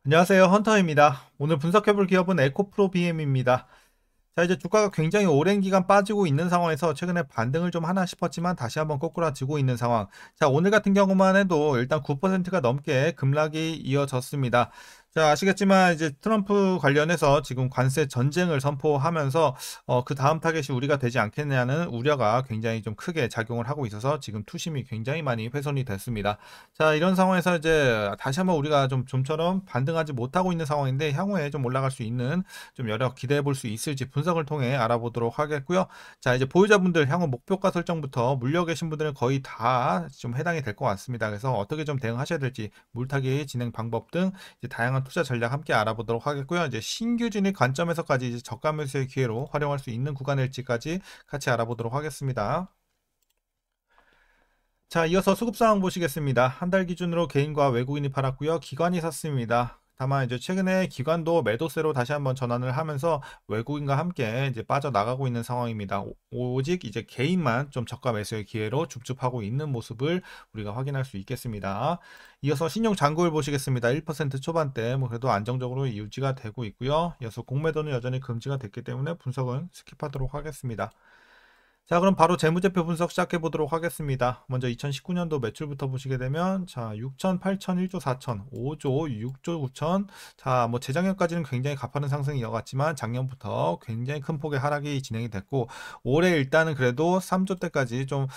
안녕하세요. 헌터입니다. 오늘 분석해볼 기업은 에코프로 BM입니다. 자, 이제 주가가 굉장히 오랜 기간 빠지고 있는 상황에서 최근에 반등을 좀 하나 싶었지만 다시 한번 꼬꾸라지고 있는 상황. 자, 오늘 같은 경우만 해도 일단 9%가 넘게 급락이 이어졌습니다. 자, 아시겠지만 이제 트럼프 관련해서 지금 관세 전쟁을 선포하면서 그 다음 타겟이 우리가 되지 않겠냐는 우려가 굉장히 좀 크게 작용을 하고 있어서 지금 투심이 굉장히 많이 훼손이 됐습니다. 자, 이런 상황에서 이제 다시 한번 우리가 좀처럼 반등하지 못하고 있는 상황인데 향후에 좀 올라갈 수 있는 좀 여러 기대해 볼 수 있을지 분석을 통해 알아보도록 하겠고요. 자, 이제 보유자분들 향후 목표가 설정부터 물려 계신 분들은 거의 다 좀 해당이 될 것 같습니다. 그래서 어떻게 좀 대응하셔야 될지 물타기 진행 방법 등 이제 다양한 투자 전략 함께 알아보도록 하겠고요. 이제 신규 진입 관점에서까지 이제 저가 매수의 기회로 활용할 수 있는 구간일지까지 같이 알아보도록 하겠습니다. 자, 이어서 수급 상황 보시겠습니다. 한 달 기준으로 개인과 외국인이 팔았고요. 기관이 샀습니다. 다만 이제 최근에 기관도 매도세로 다시 한번 전환을 하면서 외국인과 함께 이제 빠져나가고 있는 상황입니다. 오직 이제 개인만 좀 저가 매수의 기회로 줍줍하고 있는 모습을 우리가 확인할 수 있겠습니다. 이어서 신용 잔고를 보시겠습니다. 1% 초반대 뭐 그래도 안정적으로 유지가 되고 있고요. 이어서 공매도는 여전히 금지가 됐기 때문에 분석은 스킵하도록 하겠습니다. 자, 그럼 바로 재무제표 분석 시작해 보도록 하겠습니다. 먼저 2019년도 매출부터 보시게 되면 자, 6천, 8천, 1조 4천, 5조, 6조 9천. 자, 뭐 재작년까지는 굉장히 가파른 상승이 이어갔지만 작년부터 굉장히 큰 폭의 하락이 진행이 됐고 올해 일단은 그래도 3조 때까지 좀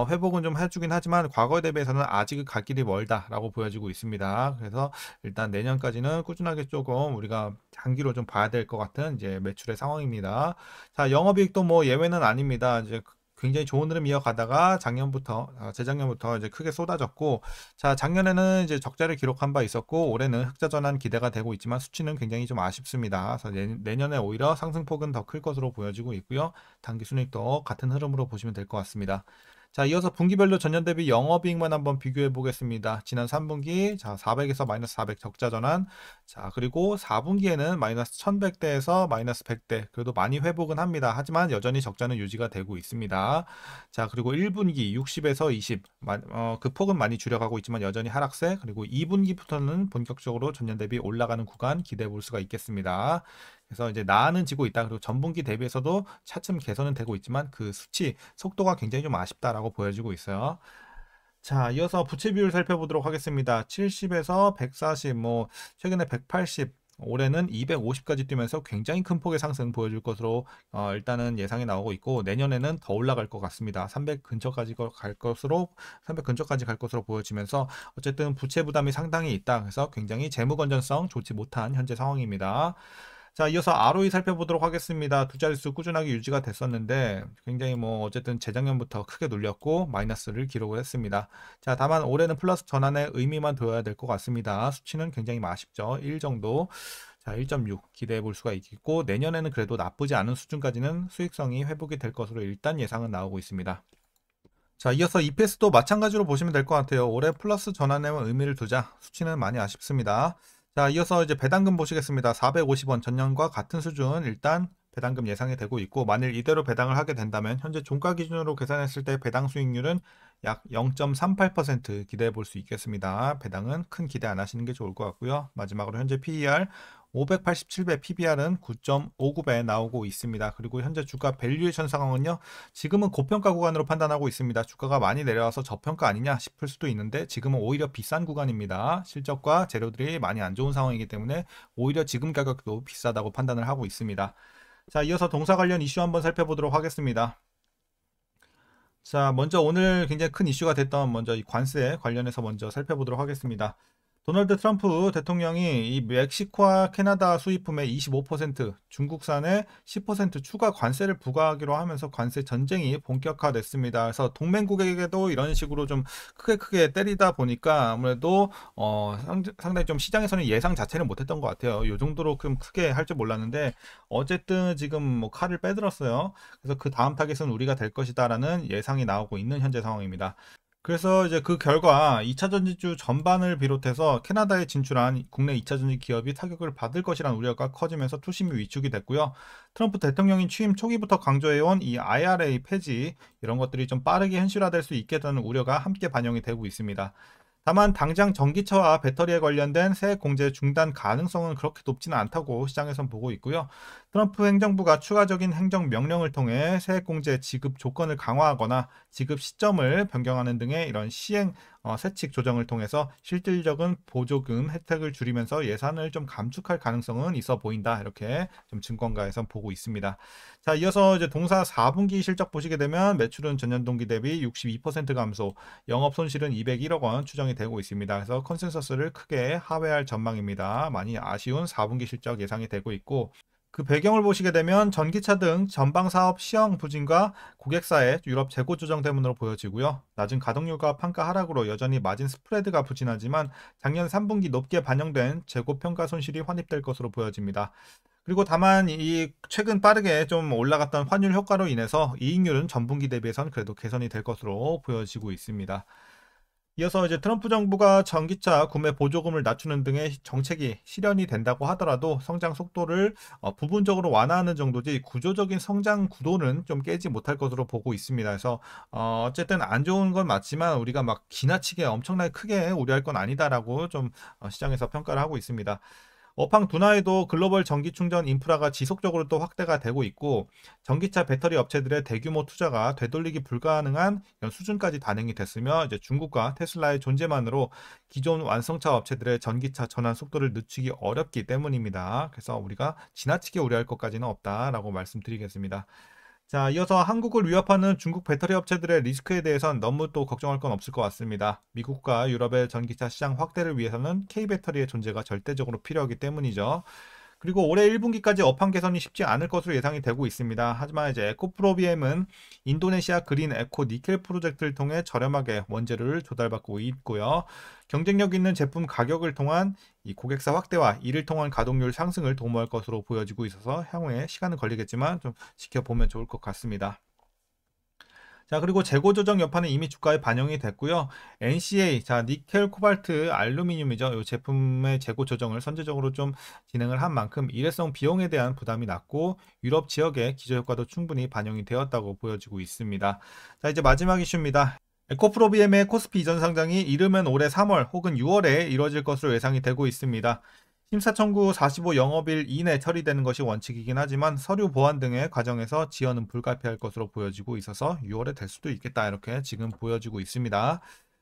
회복은 좀 해주긴 하지만 과거에 대비해서는 아직 갈 길이 멀다라고 보여지고 있습니다. 그래서 일단 내년까지는 꾸준하게 조금 우리가 장기로 좀 봐야 될 것 같은 이제 매출의 상황입니다. 자, 영업이익도 뭐 예외는 아닙니다. 이제 굉장히 좋은 흐름 이어가다가 작년부터 재작년부터 이제 크게 쏟아졌고, 자, 작년에는 이제 적자를 기록한 바 있었고 올해는 흑자 전환 기대가 되고 있지만 수치는 굉장히 좀 아쉽습니다. 그래서 내년에 오히려 상승폭은 더 클 것으로 보여지고 있고요. 단기 순이익도 같은 흐름으로 보시면 될 것 같습니다. 자, 이어서 분기별로 전년 대비 영업이익만 한번 비교해 보겠습니다. 지난 3분기 자, 400에서 마이너스 400 적자 전환. 자, 그리고 4분기에는 마이너스 1100대에서 마이너스 100대. 그래도 많이 회복은 합니다. 하지만 여전히 적자는 유지가 되고 있습니다. 자, 그리고 1분기 60에서 20. 그 폭은 많이 줄여가고 있지만 여전히 하락세. 그리고 2분기부터는 본격적으로 전년 대비 올라가는 구간 기대해 볼 수가 있겠습니다. 그래서 이제 나아는 지고 있다. 그리고 전분기 대비해서도 차츰 개선은 되고 있지만 그 수치 속도가 굉장히 좀 아쉽다라고 보여지고 있어요. 자, 이어서 부채 비율 살펴보도록 하겠습니다. 70에서 140, 뭐 최근에 180, 올해는 250까지 뛰면서 굉장히 큰 폭의 상승 보여줄 것으로 일단은 예상이 나오고 있고 내년에는 더 올라갈 것 같습니다. 300 근처까지 갈 것으로 300 근처까지 갈 것으로 보여지면서 어쨌든 부채 부담이 상당히 있다. 그래서 굉장히 재무 건전성 좋지 못한 현재 상황입니다. 자, 이어서 ROE 살펴보도록 하겠습니다. 두 자릿수 꾸준하게 유지가 됐었는데 굉장히 뭐 어쨌든 재작년부터 크게 눌렸고 마이너스를 기록을 했습니다. 자, 다만 올해는 플러스 전환의 의미만 둬야 될 것 같습니다. 수치는 굉장히 아쉽죠. 1 정도. 자, 1.6 기대해 볼 수가 있겠고 내년에는 그래도 나쁘지 않은 수준까지는 수익성이 회복이 될 것으로 일단 예상은 나오고 있습니다. 자, 이어서 EPS도 마찬가지로 보시면 될 것 같아요. 올해 플러스 전환에 의미를 두자. 수치는 많이 아쉽습니다. 자, 이어서 이제 배당금 보시겠습니다. 450원 전년과 같은 수준 일단 배당금 예상이 되고 있고 만일 이대로 배당을 하게 된다면 현재 종가 기준으로 계산했을 때 배당 수익률은 약 0.38% 기대해 볼 수 있겠습니다. 배당은 큰 기대 안 하시는 게 좋을 것 같고요. 마지막으로 현재 PER 587배, PBR은 9.59배 나오고 있습니다. 그리고 현재 주가 밸류에이션 상황은요. 지금은 고평가 구간으로 판단하고 있습니다. 주가가 많이 내려와서 저평가 아니냐 싶을 수도 있는데 지금은 오히려 비싼 구간입니다. 실적과 재료들이 많이 안 좋은 상황이기 때문에 오히려 지금 가격도 비싸다고 판단을 하고 있습니다. 자, 이어서 동사 관련 이슈 한번 살펴보도록 하겠습니다. 자, 먼저 오늘 굉장히 큰 이슈가 됐던 먼저 이 관세 관련해서 먼저 살펴보도록 하겠습니다. 도널드 트럼프 대통령이 이 멕시코와 캐나다 수입품의 25%, 중국산에 10% 추가 관세를 부과하기로 하면서 관세 전쟁이 본격화됐습니다. 그래서 동맹국에게도 이런 식으로 좀 크게 때리다 보니까 아무래도 상당히 좀 시장에서는 예상 자체는 못했던 것 같아요. 이 정도로 좀 크게 할 줄 몰랐는데 어쨌든 지금 뭐 칼을 빼들었어요. 그래서 그 다음 타겟은 우리가 될 것이다라는 예상이 나오고 있는 현재 상황입니다. 그래서 이제 그 결과 2차 전지주 전반을 비롯해서 캐나다에 진출한 국내 2차 전지 기업이 타격을 받을 것이라는 우려가 커지면서 투심이 위축이 됐고요. 트럼프 대통령이 취임 초기부터 강조해온 이 IRA 폐지 이런 것들이 좀 빠르게 현실화될 수 있겠다는 우려가 함께 반영이 되고 있습니다. 다만 당장 전기차와 배터리에 관련된 세액 공제 중단 가능성은 그렇게 높지는 않다고 시장에선 보고 있고요. 트럼프 행정부가 추가적인 행정 명령을 통해 세액 공제 지급 조건을 강화하거나 지급 시점을 변경하는 등의 이런 시행 세칙 조정을 통해서 실질적인 보조금 혜택을 줄이면서 예산을 좀 감축할 가능성은 있어 보인다. 이렇게 좀 증권가에선 보고 있습니다. 자, 이어서 이제 동사 4분기 실적 보시게 되면 매출은 전년 동기 대비 62% 감소, 영업 손실은 201억 원 추정이 되고 있습니다. 그래서 컨센서스를 크게 하회할 전망입니다. 많이 아쉬운 4분기 실적 예상이 되고 있고, 그 배경을 보시게 되면 전기차 등 전방 사업 시형 부진과 고객사의 유럽 재고 조정 때문으로 보여지고요. 낮은 가동률과 판가 하락으로 여전히 마진 스프레드가 부진하지만 작년 3분기 높게 반영된 재고 평가 손실이 환입될 것으로 보여집니다. 그리고 다만 이 최근 빠르게 좀 올라갔던 환율 효과로 인해서 이익률은 전분기 대비해선 그래도 개선이 될 것으로 보여지고 있습니다. 이어서 이제 트럼프 정부가 전기차 구매 보조금을 낮추는 등의 정책이 실현이 된다고 하더라도 성장 속도를 부분적으로 완화하는 정도지 구조적인 성장 구도는 좀 깨지 못할 것으로 보고 있습니다. 그래서 어쨌든 안 좋은 건 맞지만 우리가 막 지나치게 엄청나게 크게 우려할 건 아니다라고 좀 시장에서 평가를 하고 있습니다. 업황 둔화에도 글로벌 전기 충전 인프라가 지속적으로 또 확대가 되고 있고 전기차 배터리 업체들의 대규모 투자가 되돌리기 불가능한 이런 수준까지 단행이 됐으며 이제 중국과 테슬라의 존재만으로 기존 완성차 업체들의 전기차 전환 속도를 늦추기 어렵기 때문입니다. 그래서 우리가 지나치게 우려할 것까지는 없다라고 말씀드리겠습니다. 자, 이어서 한국을 위협하는 중국 배터리 업체들의 리스크에 대해선 너무 또 걱정할 건 없을 것 같습니다. 미국과 유럽의 전기차 시장 확대를 위해서는 K배터리의 존재가 절대적으로 필요하기 때문이죠. 그리고 올해 1분기까지 업황 개선이 쉽지 않을 것으로 예상이 되고 있습니다. 하지만 이제 에코프로비엠은 인도네시아 그린 에코 니켈 프로젝트를 통해 저렴하게 원재료를 조달받고 있고요. 경쟁력 있는 제품 가격을 통한 이 고객사 확대와 이를 통한 가동률 상승을 도모할 것으로 보여지고 있어서 향후에 시간은 걸리겠지만 좀 지켜보면 좋을 것 같습니다. 자, 그리고 재고 조정 여파는 이미 주가에 반영이 됐고요. NCA, 자, 니켈, 코발트, 알루미늄이죠. 이 제품의 재고 조정을 선제적으로 좀 진행을 한 만큼 일회성 비용에 대한 부담이 낮고 유럽 지역의 기저 효과도 충분히 반영이 되었다고 보여지고 있습니다. 자, 이제 마지막 이슈입니다. 에코프로비엠의 코스피 이전 상장이 이르면 올해 3월 혹은 6월에 이뤄질 것으로 예상이 되고 있습니다. 심사 청구 45 영업일 이내 처리되는 것이 원칙이긴 하지만 서류 보완 등의 과정에서 지연은 불가피할 것으로 보여지고 있어서 6월에 될 수도 있겠다 이렇게 지금 보여지고 있습니다.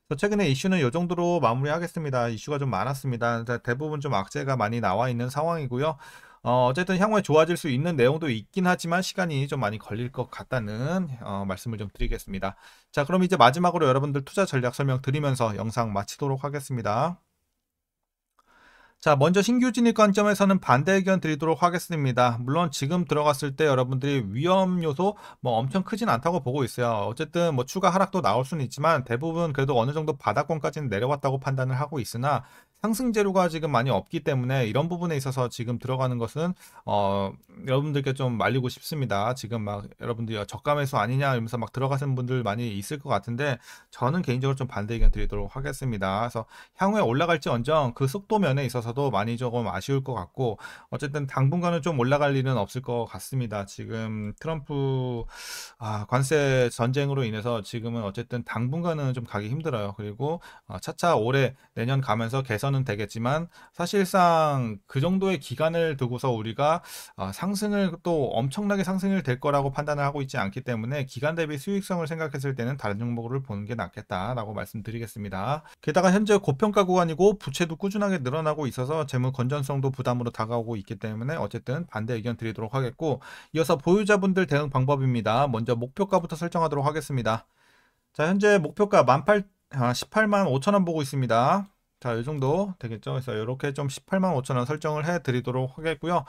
그래서 최근에 이슈는 이 정도로 마무리하겠습니다. 이슈가 좀 많았습니다. 대부분 좀 악재가 많이 나와 있는 상황이고요. 어쨌든 향후에 좋아질 수 있는 내용도 있긴 하지만 시간이 좀 많이 걸릴 것 같다는 말씀을 좀 드리겠습니다. 자, 그럼 이제 마지막으로 여러분들 투자 전략 설명 드리면서 영상 마치도록 하겠습니다. 자, 먼저 신규 진입 관점에서는 반대 의견 드리도록 하겠습니다. 물론 지금 들어갔을 때 여러분들이 위험 요소 뭐 엄청 크진 않다고 보고 있어요. 어쨌든 뭐 추가 하락도 나올 수는 있지만 대부분 그래도 어느 정도 바닥권까지는 내려왔다고 판단을 하고 있으나 상승 재료가 지금 많이 없기 때문에 이런 부분에 있어서 지금 들어가는 것은 여러분들께 좀 말리고 싶습니다. 지금 막 여러분들이 저가 매수 아니냐 이러면서 막 들어가시는 분들 많이 있을 것 같은데 저는 개인적으로 좀 반대 의견 드리도록 하겠습니다. 그래서 향후에 올라갈지언정 그 속도 면에 있어서도 많이 조금 아쉬울 것 같고 어쨌든 당분간은 좀 올라갈 일은 없을 것 같습니다. 지금 트럼프 관세 전쟁으로 인해서 지금은 어쨌든 당분간은 좀 가기 힘들어요. 그리고 차차 올해 내년 가면서 개선은 되겠지만 사실상 그 정도의 기간을 두고서 우리가 상승을 또 엄청나게 상승을 될 거라고 판단을 하고 있지 않기 때문에 기간 대비 수익성을 생각했을 때는 다른 종목을 보는 게 낫겠다라고 말씀드리겠습니다. 게다가 현재 고평가 구간이고 부채도 꾸준하게 늘어나고 있어서 재무 건전성도 부담으로 다가오고 있기 때문에 어쨌든 반대 의견 드리도록 하겠고 이어서 보유자분들 대응 방법입니다. 먼저 목표가부터 설정하도록 하겠습니다. 자, 현재 목표가 18만 5천 원 보고 있습니다. 자, 이 정도 되겠죠. 그래서 이렇게 좀 18만 5천 원 설정을 해 드리도록 하겠고요.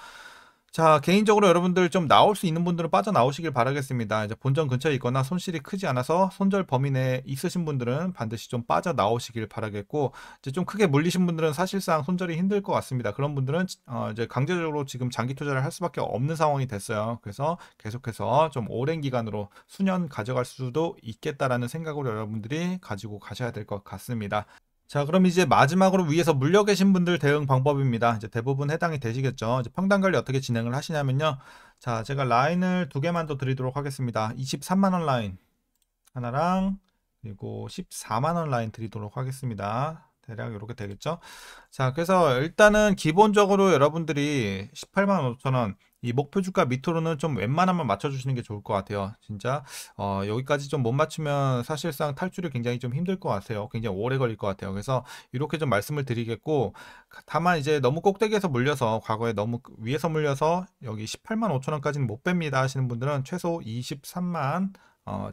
자, 개인적으로 여러분들 좀 나올 수 있는 분들은 빠져나오시길 바라겠습니다. 이제 본전 근처에 있거나 손실이 크지 않아서 손절 범위 내에 있으신 분들은 반드시 좀 빠져나오시길 바라겠고, 이제 좀 크게 물리신 분들은 사실상 손절이 힘들 것 같습니다. 그런 분들은 이제 강제적으로 지금 장기 투자를 할 수밖에 없는 상황이 됐어요. 그래서 계속해서 좀 오랜 기간으로 수년 가져갈 수도 있겠다라는 생각으로 여러분들이 가지고 가셔야 될 것 같습니다. 자, 그럼 이제 마지막으로 위에서 물려 계신 분들 대응 방법입니다. 이제 대부분 해당이 되시겠죠. 이제 평단 관리 어떻게 진행을 하시냐면요. 자, 제가 라인을 두 개만 더 드리도록 하겠습니다. 23만 원 라인 하나랑 그리고 14만 원 라인 드리도록 하겠습니다. 대략 이렇게 되겠죠? 자, 그래서 일단은 기본적으로 여러분들이 18만 5천 원, 이 목표 주가 밑으로는 좀 웬만하면 맞춰주시는 게 좋을 것 같아요. 진짜, 여기까지 좀 못 맞추면 사실상 탈출이 굉장히 좀 힘들 것 같아요. 굉장히 오래 걸릴 것 같아요. 그래서 이렇게 좀 말씀을 드리겠고, 다만 이제 너무 꼭대기에서 물려서, 과거에 너무 위에서 물려서 여기 18만 5천 원까지는 못 뺍니다 하시는 분들은 최소 23만,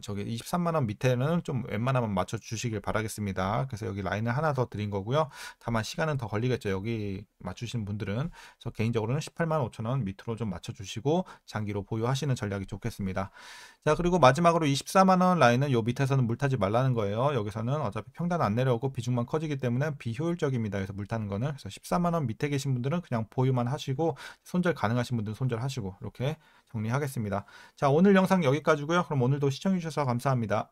저기 23만 원 밑에는 좀 웬만하면 맞춰 주시길 바라겠습니다. 그래서 여기 라인을 하나 더 드린 거고요. 다만 시간은 더 걸리겠죠. 여기 맞추시는 분들은. 저 개인적으로는 18만 5천 원 밑으로 좀 맞춰 주시고 장기로 보유하시는 전략이 좋겠습니다. 자, 그리고 마지막으로 24만 원 라인은 요 밑에서는 물타지 말라는 거예요. 여기서는 어차피 평단 안 내려오고 비중만 커지기 때문에 비효율적입니다. 그래서 물타는 거는. 그래서 14만 원 밑에 계신 분들은 그냥 보유만 하시고 손절 가능하신 분들은 손절하시고 이렇게 정리하겠습니다. 자, 오늘 영상 여기까지고요. 그럼 오늘도 시청해 주셔서 감사합니다.